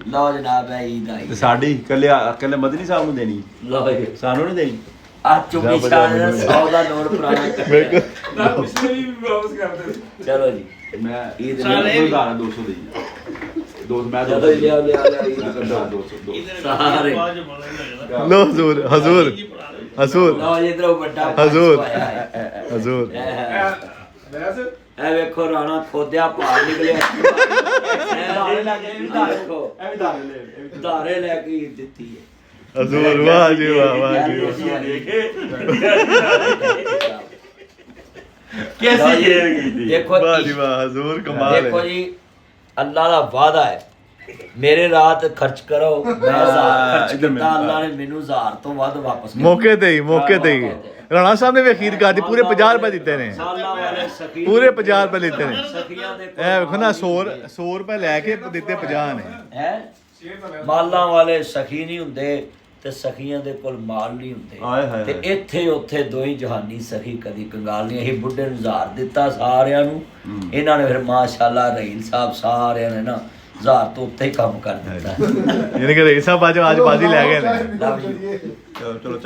ਲਓ ਜਨਾਬ ਹੈ ਈਦ ਆਈ ਤੇ ਸਾਡੀ ਕੱਲੇ ਮਦਨੀ ਸਾਹਿਬ ਨੂੰ ਦੇਣੀ ਲਓ ਜੀ ਸਾਨੂੰ ਨਹੀਂ ਦੇਣੀ ਆ ਚੁੱਕੀ ਸ਼ਾਨ 100 ਦਾ ਨੋਟ ਪੁਰਾਣਾ ਮੇਰੇ ਨਾ ਪਿਛਲੇ ਵੀ ਵਾਪਸ ਕਰ ਦੇ ਚਲੋ ਜੀ ਮੈਂ ਈਦ ਸਾਰੇ 200 ਦੇਈ ਦੋ ਮੈਂ ਜਦੋਂ ਲਿਆ ਈਦ 200 ਸਾਰੇ ਲੋ ਹਜ਼ੂਰ ਹਜ਼ੂਰ ਹਜ਼ੂਰ ਲਓ ਜੀ ਇਧਰੋਂ ਵੱਡਾ ਹਜ਼ੂਰ। ਆਇਆ ਹੈ। ਹਜ਼ੂਰ ਵੈਸੇ ਇਹ ਵੇਖੋ ਰਾਣਾ ਖੋਦਿਆ ਭਾਰ ਨਿਕਲਿਆ ਧਾਰੇ ਲੈ ਕੇ ਵੀ ਧਾਰੇ ਇਹ ਵੀ ਧਾਰੇ ਲੈ ਇਹ ਵੀ ਧਾਰੇ ਲੈ ਕੇ ਈਦ ਦਿੱਤੀ ਹੈ ਹਜ਼ੂਰ ਵਾਹ ਜੀ ਵਾਹ ਵਾਹ ਜੀ ਵਾਹ। ਕੈਸੀ ਗੇਮ ਕੀਤੀ ਦੇਖੋ ਵਾਹ ਜੀ ਵਾਹ ਹਜ਼ੂਰ ਕਮਾਲ ਦੇਖੋ ਹੈ ਜੀ ਅੱਲਾ ਦਾ ਵਾਅਦਾ ਹੈ ਮੇਰੇ ਰਾਤ ਖਰਚ ਕਰੋ ਮੈਂ 1000 ਖਰਚ ਇੱਧਰ ਕੀਤਾ ਅੱਲਾ ਨੇ ਮੈਨੂੰ 1000 ਤੋਂ ਵੱਧ ਵਾਪਸ ਕੀਤਾ। ਮੌਕੇ ਤੇ ਹੀ ਰਾਣਾ ਸਾਹਿਬ ਨੇ ਵੀ ਅਖੀਰ ਕਰ ਦਿੱਤੀ ਪੂਰੇ 50 ਰੁਪਏ ਦਿੱਤੇ ਨੇ ਸਾਲਾਂ ਵਾਲੇ ਸਖੀ ਪੂਰੇ 50 ਰੁਪਏ ਦਿੱਤੇ ਨੇ ਸਖੀਆਂ ਦੇ ਇਹ ਵੇਖੋ ਨਾ 100 ਰੁਪਏ ਲੈ ਕੇ ਦਿੱਤੇ 50 ਨੇ ਹੈ ਮਾਲਾਂ ਵਾਲੇ ਸਖੀ ਨਹੀਂ ਹੁੰਦੇ ਤੇ ਸਖੀਆਂ ਦੇ ਕੋਲ ਮਾਲ ਨਹੀਂ ਹਾਏ ਹਾਏ ਹੁੰਦੇ ਤੇ ਇੱਥੇ ਉੱਥੇ ਦੋਈ ਜਹਾਨੀ ਸਖੀ ਕਦੀ ਕੰਗਾਲ ਨਹੀਂ ਅਸੀਂ ਬੁੱਢੇ ਨੂੰ 1000 ਦਿੱਤਾ ਸਾਰਿਆਂ ਨੂੰ ਇਹਨਾਂ ਨੇ ਫਿਰ ਮਾਸ਼ਾਅੱਲਾ ਰਹੀਲ ਸਾਹਿਬ ਸਾਰਿਆਂ ਨੇ ਨਾ 1000 ਤੋਂ ਉੱਤੇ ਹੀ ਕੰਮ ਕਰ ਦਿੱਤਾ ਯਾਨੀ ਕਿ ਰੇਸਾ ਬਾਜ ਅੱਜ ਬਾਜੀ ਲੈ ਗਏ ਨੇ ਲਓ ਜੀ ਚਲੋ